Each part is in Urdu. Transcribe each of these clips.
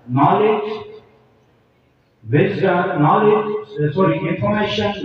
knowledge, wisdom, information,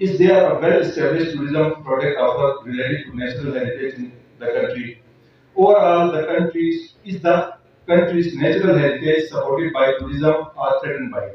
Is there a well-established tourism product offer related to national heritage in the country? Overall, the country's natural heritage supported by tourism or threatened by it?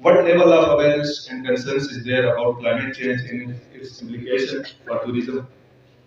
What level of awareness and concerns is there about climate change and its implication for tourism?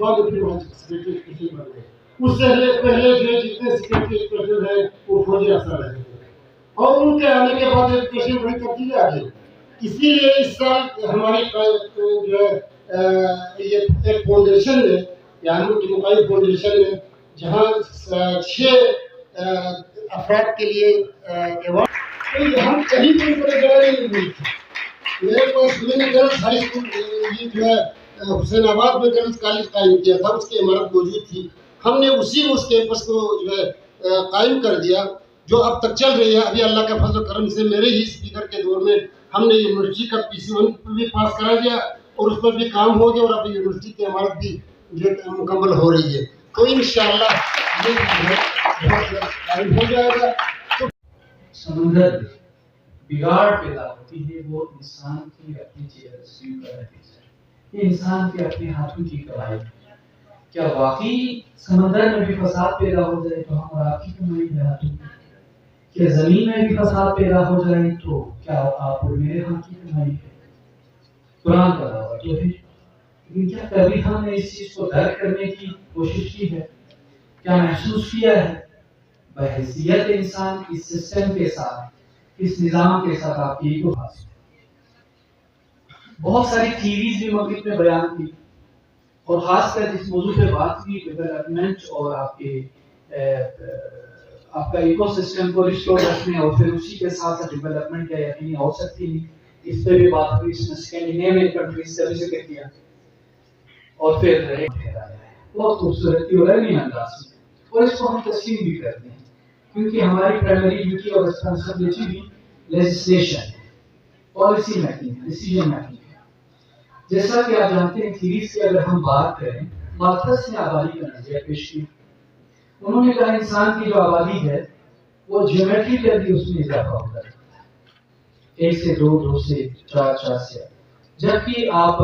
بعد میں پھر وہاں سیکرٹری اسپیشل بن گئے. اس سے پہلے جو جتنے سیکرٹری اسپیشل ہیں وہ فوجی افسر رہے اور ان کے آنے کے بعد ایجوکیشن بڑی تبدیلی آ گئی. اسی لیے اس سال ہماری جو ہے یہ ایک فاؤنڈیشن ہے یعنی ڈیموکرائی فاؤنڈیشن ہے جہاں 6 افراد کے لیے ایوارڈ. ہم کہیں کوئی بڑے جگہ نہیں ہوئی تھی. میرے پاس میں نے گرلس ہائی اسکول یہ جو ہے حسین آباد میں گرلس کالج قائم کیا تھا, اس کی عمارت موجود تھی. ہم نے اسی میں اس کیمپس کو جو ہے قائم کر دیا جو اب تک چل رہی ہے. ابھی اللہ کا فضل و کرم سے میرے ہی اسپیکر کے دور میں ہم نے یونیورسٹی کا PC1 بھی پاس کرا دیا اور اس پر بھی کام ہو گیا اور ابھی یونیورسٹی کی عمارت بھی جو مکمل ہو رہی ہے. تو انشاءاللہ یہ قائم ہو جائے گا. سمندر بگاڑ پیدا ہوتی ہے وہ انسان کی اپنی چیزوں کا نتیجہ ہے. یہ انسان کے اپنے ہاتھوں کی کمائی. کیا واقعی سمندر میں بھی فساد پیدا ہو جائے تو ہم اور آپ کی کمائی ہے ہاتھوں کی؟ کیا زمین میں بھی فساد پیدا ہو جائے تو کیا آپ اور میرے ہاتھ کی کمائی ہے؟ قرآن کا دعویٰ تو ہے, لیکن کیا کبھی ہم نے اس چیز کو درک کرنے کی کوشش کی ہے؟ کیا محسوس کیا ہے بحیثیت انسان اس سسٹم کے ساتھ, اس نظام کے ساتھ آپ کی کو حاصل؟ بہت ساری تھیوریز بھی مغرب میں بیان کی اور خاص کر جس موضوع پہ بات کی ڈیولپمنٹ اور آپ کا ایکو سسٹم کو ریسٹور رکھنے اور پھر اسی کے ساتھ ساتھ ڈیولپمنٹ کیا یقینی ہو سکتی نہیں, اس پہ بھی بات ہوئی. اس میں اسکینڈینیوین کنٹریز سے بھی ذکر کیا اور پھر بہت خوبصورتی اور علمی انداز میں, اور اس کو ہم تسلیم بھی کرتے ہیں کیونکہ ہماری پرائمری ڈیوٹی اور ریسپانسبلٹی بھی لیجسلیشن ہے, پالیسی میکنگ ہے, ڈیسیژن میکنگ ہے. جیسا کہ آپ جانتے ہیں تھیریز کی اگر ہم بات کریں, مارکس نے آبادی کا نظریہ پیش کیا. انہوں نے کہا انسان کی جو آبادی ہے وہ جیومیٹریکلی اس میں اضافہ ہوتا ہے, 1 سے 2, 2 سے 4, 4 سے 8. جبکہ آپ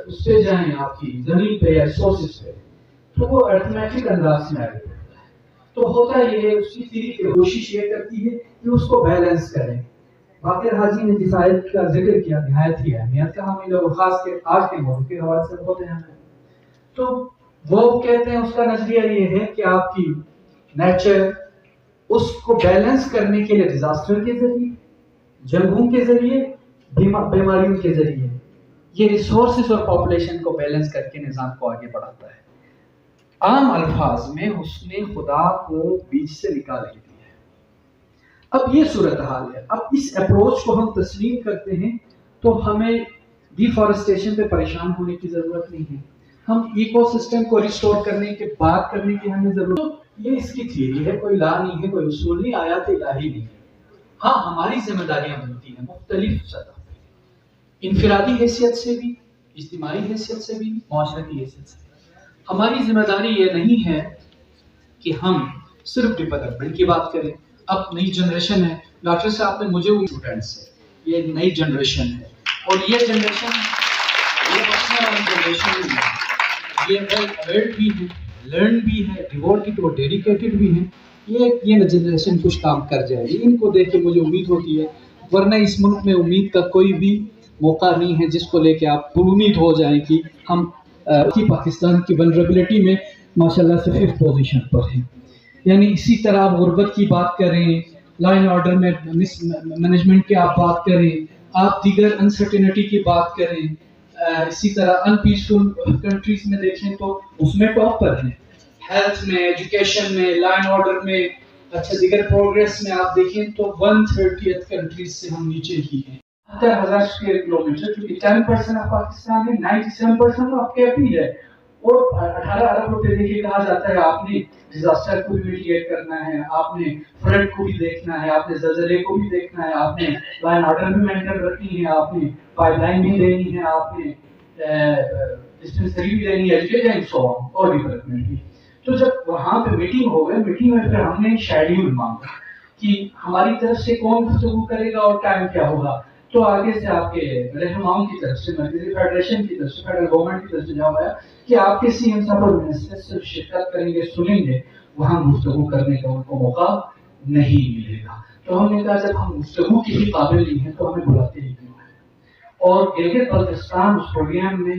اس پہ جائیں آپ کی زمین پہ یا ریسورسز پہ تو وہ ارتھمیٹک انداز میں آگے بڑھتا ہے. تو ہوتا یہ ہے اس کی تھیری کی کوشش یہ کرتی ہے کہ اس کو بیلنس کریں. باقر حاجی نے کفایت کا ذکر کیا, نہایت ہی اہمیت کا حامل ہے اور خاص کے آج کے موضوع کے حوالے سے بہت اہم ہے. تو وہ کہتے ہیں اس کا نظریہ یہ ہے کہ آپ کی نیچر اس کو بیلنس کرنے کے لیے ڈیزاسٹر کے ذریعے, جنگوں کے ذریعے, بیماریوں کے ذریعے یہ ریسورسز اور پاپولیشن کو بیلنس کر کے نظام کو آگے بڑھاتا ہے. عام الفاظ میں حسن خدا کو بیچ سے نکال ہی دیا ہے. اب یہ صورتحال ہے. اب اس اپروچ کو ہم تسلیم کرتے ہیں تو ہمیں ڈیفارسٹیشن پہ پریشان ہونے کی ضرورت نہیں ہے. ہم ایکو سسٹم کو ریسٹور کرنے کے بات کرنے کی ہمیں ضرورت. یہ اس کی تھیوری ہے, کوئی لا نہیں ہے, کوئی اصول نہیں, آیات الہی نہیں ہے. ہاں ہماری ذمہ داریاں بنتی ہیں مختلف سطح پہ, انفرادی حیثیت سے بھی, اجتماعی حیثیت سے بھی, معاشرتی حیثیت سے بھی. ہماری ذمہ داری یہ نہیں ہے کہ ہم صرف ڈیولپمنٹ کی بات کریں. اب نئی جنریشن ہے, ڈاکٹر صاحب نے مجھے اسٹوڈنٹس ہے, یہ نئی جنریشن ہے اور یہ جنریشن یہ بچنے والی جنریشن نہیں ہے. یہ ویل اویئرڈ بھی ہے, لرن بھی ہے, ڈیووٹڈ اور ڈیڈیکیٹڈ بھی ہیں. یہ جنریشن کچھ کام کر جائے گی, ان کو دیکھ کے مجھے امید ہوتی ہے. ورنہ اس ملک میں امید کا کوئی بھی موقع نہیں ہے جس کو لے کے آپ امید ہو جائیں کہ ہم پاکستان کی ولنریبلٹی میں ماشاءاللہ سے 5th پوزیشن پر ہیں. یعنی اسی طرح آپ غربت کی بات کریں, لا اینڈ آرڈر میں مس مینجمنٹ کی آپ بات کریں, آپ دیگر انسرٹینٹی کی بات کریں, اسی طرح ان پیسفل کنٹریز میں دیکھیں تو اس میں ٹاپ پر ہیں. ہیلتھ میں, ایجوکیشن میں, لا اینڈ آرڈر میں, اچھا دیگر پروگریس میں آپ دیکھیں تو 130th کنٹریز سے ہم نیچے ہی ہیں. 70,000 اسکوائر کلومیٹر جو 10% آف پاکستان ہے, 97% آپ کے اپنی ہے. اور 18 ارب روپے دے کے کہا جاتا ہے آپ نے ڈیزاسٹر کو بھی میٹیگیٹ کرنا ہے, آپ نے فلڈ کو بھی دیکھنا ہے, آپ نے زلزلے کو بھی دیکھنا ہے, آپ نے لا اینڈ آرڈر بھی مینٹین رکھنی ہے, آپ نے پائپ لائن بھی دینی ہے, آپ نے ڈسپنسری بھی دینی ہے, ایجوکیشن اور ڈیولپمنٹ بھی. تو جب وہاں پہ میٹنگ ہو گئے, میٹنگ میں پھر ہم نے شیڈیول مانگا کہ ہماری طرف سے کون گفتگو کرے گا اور ٹائم کیا ہوگا. تو آگے سے آپ کے رہنماؤں کی طرف سے, مرکزی فیڈریشن کی طرف سے, فیڈرل گورنمنٹ کی طرف سے جواب آیا کہ آپ کے سی ایم صاحب اور منسٹر صرف شرکت کریں گے, سنیں گے, وہاں گفتگو کرنے کا ان کو موقع نہیں ملے گا. تو ہم نے کہا جب ہم گفتگو کے بھی قابل نہیں ہیں تو ہمیں بلاتے ہی کیوں ہیں. اور گلگت بلتستان اس پروگرام میں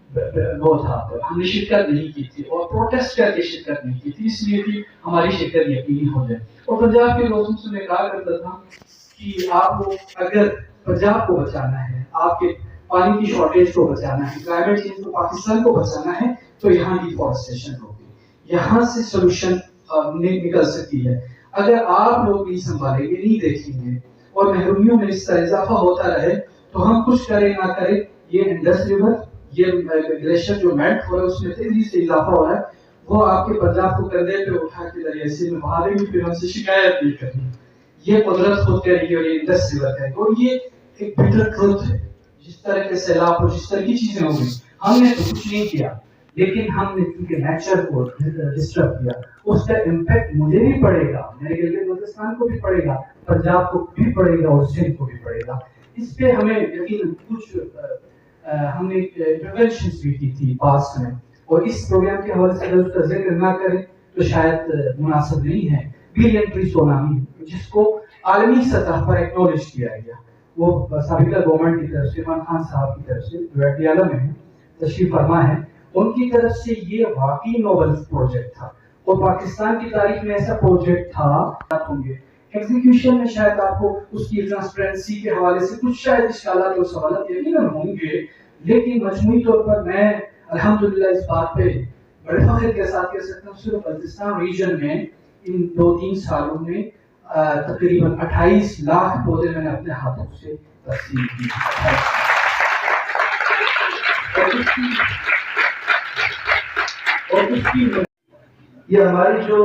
وہ تھا ہم نے شرکت نہیں کی تھی اور پروٹیسٹ کر کے شرکت نہیں کی تھی، اس لیے کہ ہماری شرکت یقینی ہو جائے. اور پنجاب کے لوگوں سے میں کہا کرتا تھا کہ آپ کو اگر پنجاب کو بچانا ہے، آپ کے پانی کی شارٹیج کو بچانا ہے، کلائمیٹ چینج کو پاکستان کو بچانا ہے، تو یہاں ڈیفارسٹیشن ہوگی، یہاں سے سولوشن نکل سکتی ہے. اگر آپ لوگ نہیں سنبھالیں گے، نہیں دیکھیں گے اور محرومیوں میں اس طرح اضافہ ہوتا رہے تو ہم کچھ کریں نہ کریں، یہ انڈس ریور، یہ گلیشیئر جو میلٹ ہو رہا ہے اس میں تیزی سے اضافہ ہو رہا ہے، وہ آپ کے پنجاب کو کندھے پہ اٹھا کے دریا سے میں بہا دیں گے، پھر ہم سے شکایت نہیں کریں. یہ قدرت خود کرے گی اور یہ انڈس ریور ہے. اور یہ ایک بٹر ٹروتھ ہے. جس طرح کے سیلاب اور جس طرح کی چیزیں ہوں گی، ہم نے تو کچھ نہیں کیا، لیکن ہم نے کیونکہ نیچر کو ڈسٹرب کیا، اس کا امپیکٹ مجھے بھی پڑے گا، میرے گلگت بلتستان کو بھی پڑے گا، پنجاب کو بھی پڑے گا اور سندھ کو بھی پڑے گا. اس پہ ہمیں یقین کچھ ہم نے انٹرونشنز بھی کی تھی پاسٹ میں، اور اس پروگرام کے حوالے سے اگر اس کا ذکر نہ کریں تو شاید مناسب نہیں ہے. بلین ٹری سونامی جس کو عالمی سطح پر ایکنالج کیا گیا، وہ سابقہ گورنمنٹ کی طرف سے، عمران خان صاحب کی طرف سے جو پٹیالہ میں ہیں، تشریف فرما ہے، ان کی طرف سے یہ واقعی نوبل پروجیکٹ تھا اور پاکستان کی تاریخ میں ایسا پروجیکٹ تھا. ہوں گے ایگزیکیوشن میں شاید آپ کو اس کی ٹرانسپیرنسی کے حوالے سے کچھ شاید اشکالات اور سوالات یقیناً ہوں گے، لیکن مجموعی طور پر میں الحمدللہ اس بات پہ بڑے فخر کے ساتھ کہہ سکتا ہوں صرف بلتستان ریجن میں ان 2-3 سالوں میں تقریباً 28 لاکھ پودے میں نے اپنے ہاتھوں سے تقسیم کی. یہ ہماری جو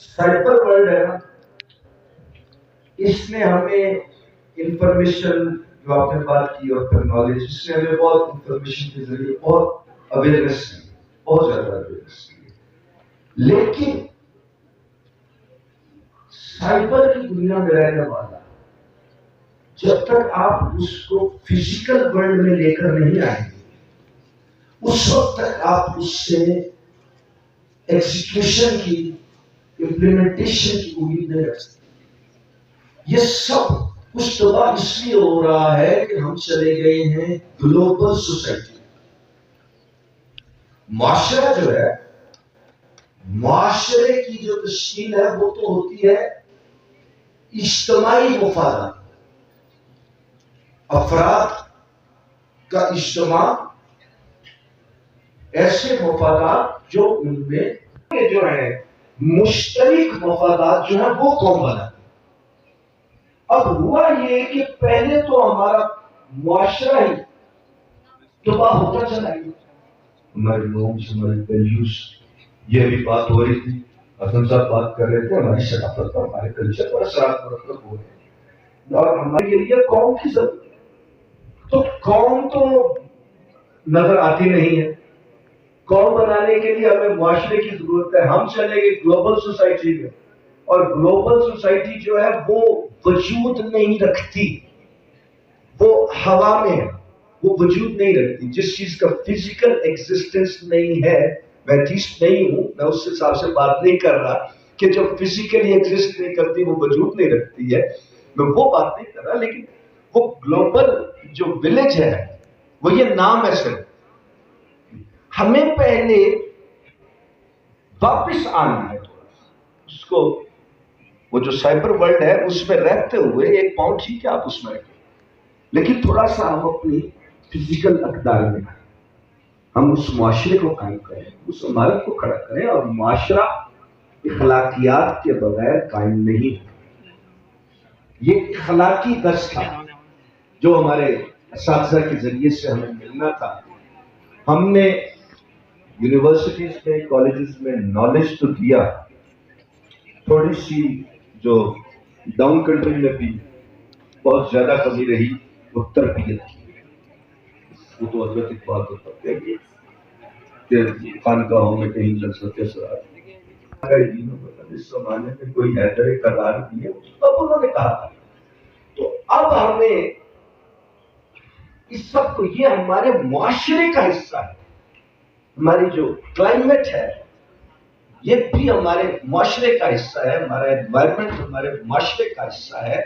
سائبر ورلڈ ہے نا، اس نے ہمیں انفارمیشن جو آپ نے بات کی اور پھر نالج، اس نے ہمیں بہت انفارمیشن کے ذریعے بہت اویئرنیس کی، بہت زیادہ اویئرنیس کی. لیکن سائبر کی دنیا میں رہنے والا جب تک آپ اس کو فزیکل ورلڈ میں لے کر نہیں آئیں گے، اس وقت تک آپ اس سے ایکسیکیوشن کی، امپلیمنٹیشن کی امید نہیں رکھ سکتے. یہ سب کچھ تباہ اس لیے ہو رہا ہے کہ ہم چلے گئے ہیں گلوبل سوسائٹی. معاشرہ جو ہے، معاشرے کی جو تشکیل ہے وہ تو ہوتی ہے اجتماعی مفادات، افراد کا اجتماع، ایسے مفادات جو ان میں جو ہے مشترک مفادات جو ہیں وہ قوم بناتے. اب ہوا یہ کہ پہلے تو ہمارا معاشرہ ہی تباہ ہوتا چلا گیا. ہمارے نارمس، ہمارے ویلیوز، یہ بھی بات ہو رہی تھی، حسن صاحب بات کر رہے تھے، ہماری ثقافت پر، ہمارے کلچر پر اثرات مرتب ہو رہے ہیں اور ہمارے لیے قوم کی ضرورت. تو قوم تو نظر آتی نہیں ہے. قوم بنانے کے لیے ہمیں معاشرے کی ضرورت ہے. ہم چلے گئے گلوبل سوسائٹی میں، اور گلوبل سوسائٹی جو ہے وہ وجود نہیں رکھتی، وہ ہوا میں ہے، وہ وجود نہیں رکھتی. جس چیز کا فزیکل ایگزسٹنس نہیں ہے، میں تھیسٹ نہیں ہوں، میں اس حساب سے بات نہیں کر رہا کہ جو فزیکلی ایگزسٹ نہیں کرتی وہ وجود نہیں رکھتی ہے، میں وہ بات نہیں کر رہا. لیکن وہ گلوبل جو ولیج ہے وہ یہ نام ہے صرف. ہمیں پہلے واپس آنا ہے اس کو، وہ جو سائبر ورلڈ ہے اس میں رہتے ہوئے 1 پاؤنڈ ٹھیک ہے آپ اس میں رکھیں، لیکن تھوڑا سا ہم اپنی فزیکل اقدار میں آئیں، ہم اس معاشرے کو قائم کریں، اس عمارت کو کھڑا کریں. اور معاشرہ اخلاقیات کے بغیر قائم نہیں ہے. یہ اخلاقی درس تھا جو ہمارے اساتذہ کے ذریعے سے ہمیں ملنا تھا. ہم نے یونیورسٹیز میں، کالجز میں نالج تو دیا، تھوڑی سی جو ڈاؤن کنٹری میں بھی بہت زیادہ کمی رہی وہ تربیت کی. وہ تو حضرت اقبال کو پڑھتے ہیں کہ خانقاہوں میں کہیں لذت اسرار اس زمانے میں کوئی حیدر قرار نہیں ہے، اب انہوں نے کہا. تو اب ہمیں اس سب کو، یہ ہمارے معاشرے کا حصہ ہے. ہماری جو کلائمیٹ ہے یہ بھی ہمارے معاشرے کا حصہ ہے، ہمارا انوائرمنٹ ہمارے معاشرے کا حصہ ہے.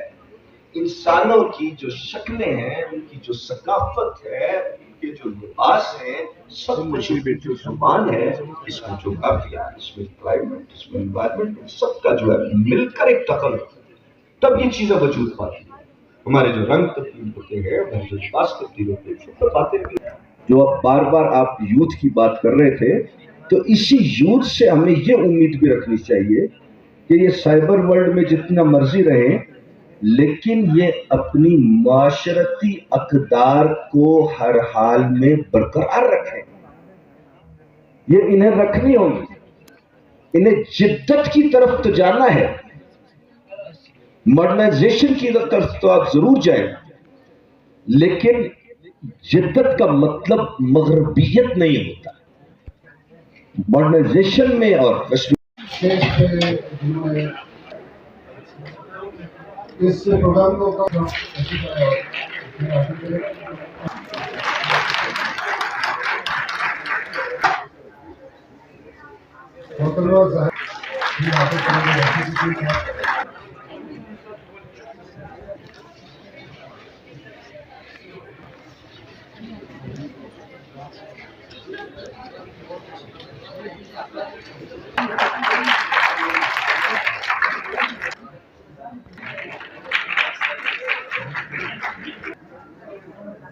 انسانوں کی جو شکلیں ہیں، ان کی جو ثقافت ہے، ان کے جو لباس ہے سب کچھ جو زبان ہے اس میں جغرافیہ اس میں کلائمیٹ اس میں انوائرمنٹ سب کا جو ہے مل کر ایک دخل تب یہ چیزیں وجود پاتی ہیں. ہمارے جو رنگ تبدیل ہوتے ہیں ہمارے جو لباس تبدیل ہوتے ہیں سب پر باتیں بھی جو اب بار بار آپ یوتھ کی بات کر رہے تھے تو اسی یوتھ سے ہمیں یہ امید بھی رکھنی چاہیے کہ یہ سائبر ورلڈ میں جتنا مرضی رہیں لیکن یہ اپنی معاشرتی اقدار کو ہر حال میں برقرار رکھیں. یہ انہیں رکھنی ہوگی, انہیں جدت کی طرف تو جانا ہے, ماڈرنائزیشن کی طرف تو آپ ضرور جائیں لیکن جدت کا مطلب مغربیت نہیں ہوتا. ماڈرنائزیشن میں اور اسٹیج پہ جنہوں نے اس پروگرام کو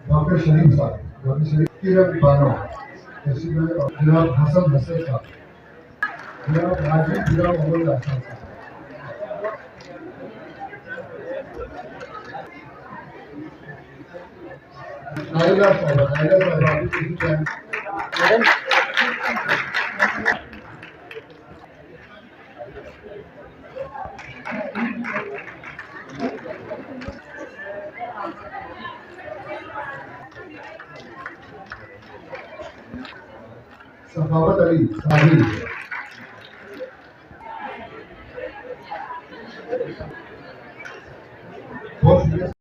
ڈاکٹر شریف صاحب, ڈاکٹر شریف کرن بانو, جناب حسن نصر صاحب, جناب راجیو جناب محمد احسان صاحب, نائلہ صاحبہ, نائلہ صاحبہ ابھی کسی ٹائم سخاوت علی ساحل, بہت شکریہ.